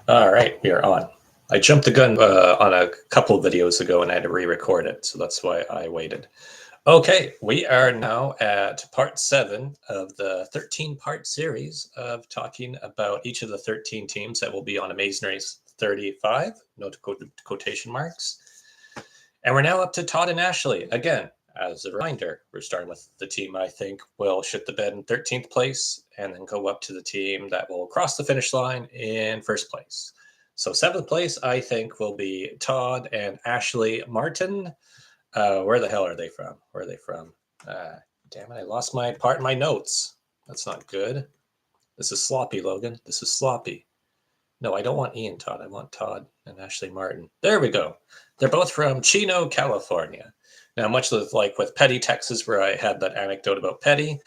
All right, we are on. I jumped the gun on a couple of videos ago and I had to re-record it, so that's why I waited. Okay, we are now at part 7 of the 13-part series of talking about each of the 13 teams that will be on Amazing Race 35, no quotation marks. And we're now up to Todd and Ashlie. Again, as a reminder, we're starting with the team I think will shit the bed in 13th place and then go up to the team that will cross the finish line in first place. So 7th place, I think, will be Todd and Ashlie Martin. Where the hell are they from? Where are they from? Damn it, I lost my part in my notes. That's not good. This is sloppy, Logan. This is sloppy. No, I don't want Ian Todd. I want Todd and Ashlie Martin. There we go. They're both from Chino, California. Now, much like with Petty, Texas, where I had that anecdote about Petty,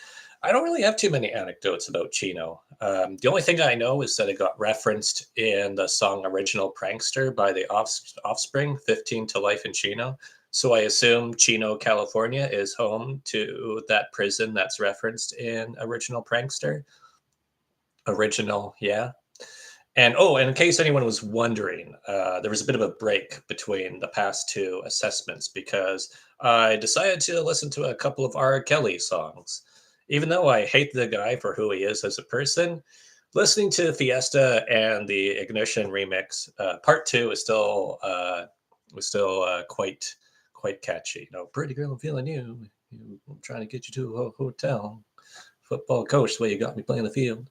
I don't really have too many anecdotes about Chino. The only thing I know is that it got referenced in the song Original Prankster by the Offspring, 15 to Life in Chino. So I assume Chino, California is home to that prison that's referenced in Original Prankster. Original, yeah. And in case anyone was wondering, there was a bit of a break between the past two assessments because I decided to listen to a couple of R. Kelly songs. Even though I hate the guy for who he is as a person, listening to Fiesta and the Ignition remix, part 2 is still quite catchy. You know, pretty girl, I'm feeling you. I'm trying to get you to a hotel. Football coach, the way you got me playing the field.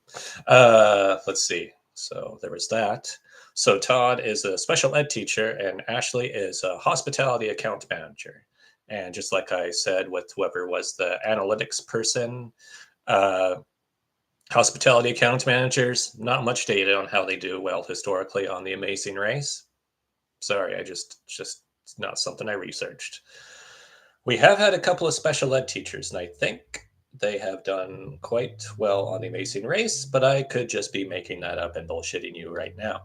Let's see. So there was that. So Todd is a special ed teacher and Ashlie is a hospitality account manager. And just like I said with whoever was the analytics person, hospitality account managers, not much data on how they do well historically on the Amazing Race. Sorry, I just it's not something I researched. We have had a couple of special ed teachers, and I think they have done quite well on the Amazing Race, but I could just be making that up and bullshitting you right now.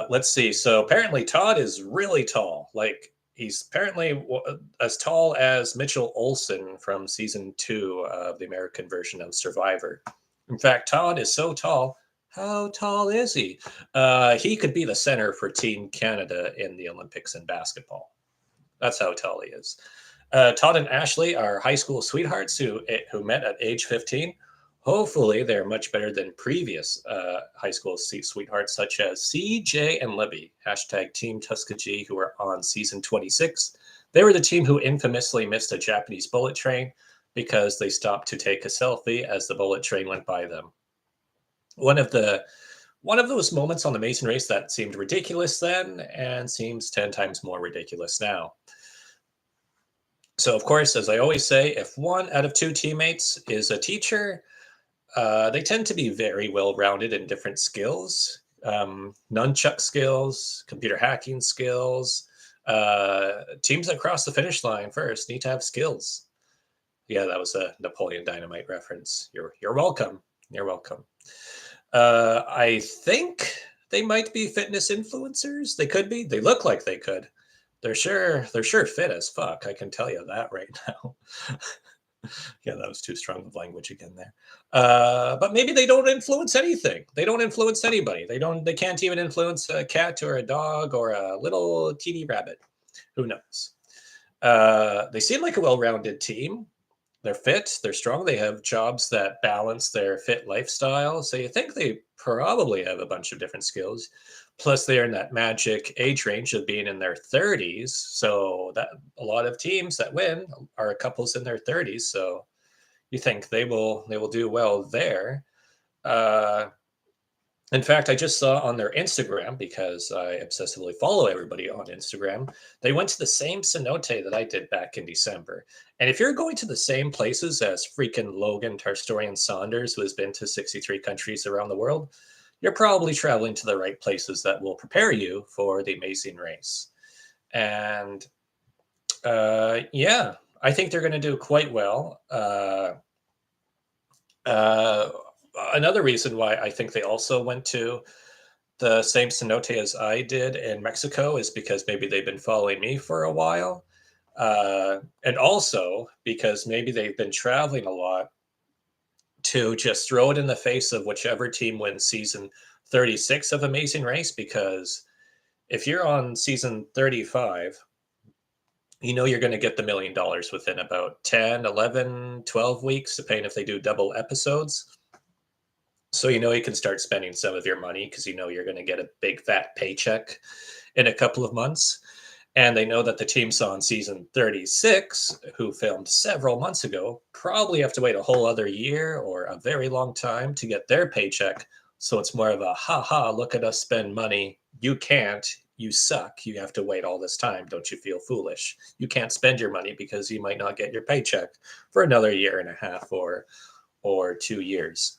Let's see. So apparently Todd is really tall. Like he's apparently as tall as Mitchell Olsen from season 2 of the American version of Survivor. In fact, Todd is so tall. How tall is he? He could be the center for Team Canada in the Olympics in basketball. That's how tall he is. Todd and Ashlie are high school sweethearts who met at age 15. Hopefully, they're much better than previous high school sweethearts, such as CJ and Libby, hashtag Team Tuskegee, who are on season 26. They were the team who infamously missed a Japanese bullet train because they stopped to take a selfie as the bullet train went by them. One of those moments on the Amazing Race that seemed ridiculous then and seems 10 times more ridiculous now. So, of course, as I always say, if 1 out of 2 teammates is a teacher, they tend to be very well-rounded in different skills, nunchuck skills, computer hacking skills. Teams that cross the finish line first need to have skills. Yeah, that was a Napoleon Dynamite reference. You're welcome. You're welcome. I think they might be fitness influencers. They could be. They look like they could. They're sure fit as fuck. I can tell you that right now. Yeah, that was too strong of language again there. But maybe they don't influence anything. They don't influence anybody. They can't even influence a cat or a dog or a little teeny rabbit. Who knows? They seem like a well-rounded team. They're fit, they're strong, they have jobs that balance their fit lifestyle. So you think they probably have a bunch of different skills. Plus, they're in that magic age range of being in their 30s. So that a lot of teams that win are couples in their 30s. So you think they will do well there. In fact, I just saw on their Instagram, because I obsessively follow everybody on Instagram, they went to the same cenote that I did back in December. And if you're going to the same places as freaking Logan, TARstorian, Saunders, who has been to 63 countries around the world, you're probably traveling to the right places that will prepare you for the Amazing Race. And yeah, I think they're going to do quite well. Another reason why I think they also went to the same cenote as I did in Mexico is because maybe they've been following me for a while. And also because maybe they've been traveling a lot to just throw it in the face of whichever team wins season 36 of Amazing Race, because if you're on season 35, you know you're going to get the $1 million within about 10, 11, 12 weeks, depending if they do double episodes. So you know you can start spending some of your money because you know you're going to get a big fat paycheck in a couple of months. And they know that the team saw in season 36, who filmed several months ago, probably have to wait a whole other year or a very long time to get their paycheck. So it's more of a, ha ha, look at us spend money. You can't. You suck. You have to wait all this time. Don't you feel foolish? You can't spend your money because you might not get your paycheck for another year and a half or 2 years.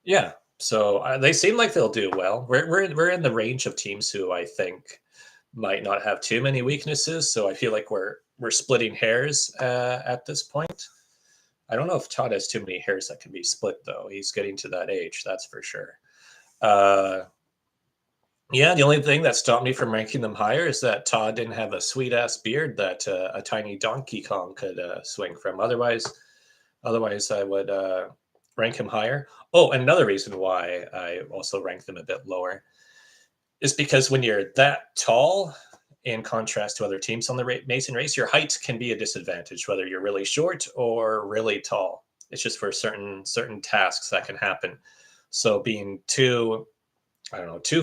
Yeah. So they seem like they'll do well. We're in the range of teams who I think might not have too many weaknesses. So I feel like we're splitting hairs at this point. I don't know if Todd has too many hairs that can be split, though. He's getting to that age, that's for sure. Yeah, the only thing that stopped me from ranking them higher is that Todd didn't have a sweet ass beard that a tiny Donkey Kong could swing from. Otherwise, I would rank him higher. Oh, another reason why I also rank them a bit lower is because when you're that tall, in contrast to other teams on the Mason race, your height can be a disadvantage, whether you're really short or really tall. It's just for certain tasks that can happen. So being too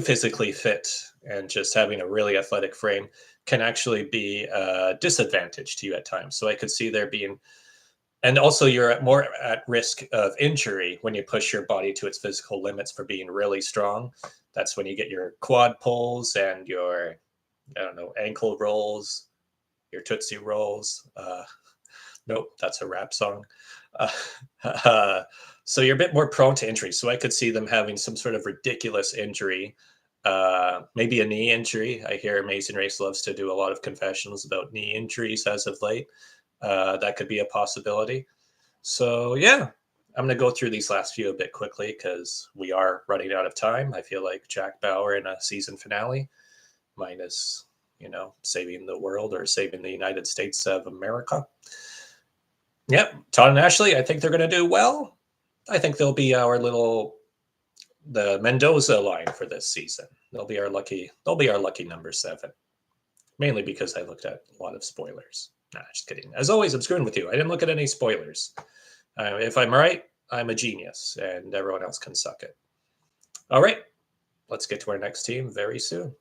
physically fit and just having a really athletic frame can actually be a disadvantage to you at times. So I could see there being, and also you're more at risk of injury when you push your body to its physical limits for being really strong. That's when you get your quad pulls and your, ankle rolls, your Tootsie Rolls. Nope, that's a rap song. So you're a bit more prone to injury. So I could see them having some sort of ridiculous injury, maybe a knee injury. I hear Amazing Race loves to do a lot of confessionals about knee injuries as of late. That could be a possibility. So yeah, I'm going to go through these last few a bit quickly because we are running out of time. I feel like Jack Bauer in a season finale, minus, saving the world or saving the United States of America. Yep, Todd and Ashlie, I think they're going to do well. I think they'll be the Mendoza line for this season. They'll be our lucky number 7. Mainly because I looked at a lot of spoilers. Nah, just kidding. As always, I'm screwing with you. I didn't look at any spoilers. If I'm right, I'm a genius, and everyone else can suck it. All right, let's get to our next team very soon.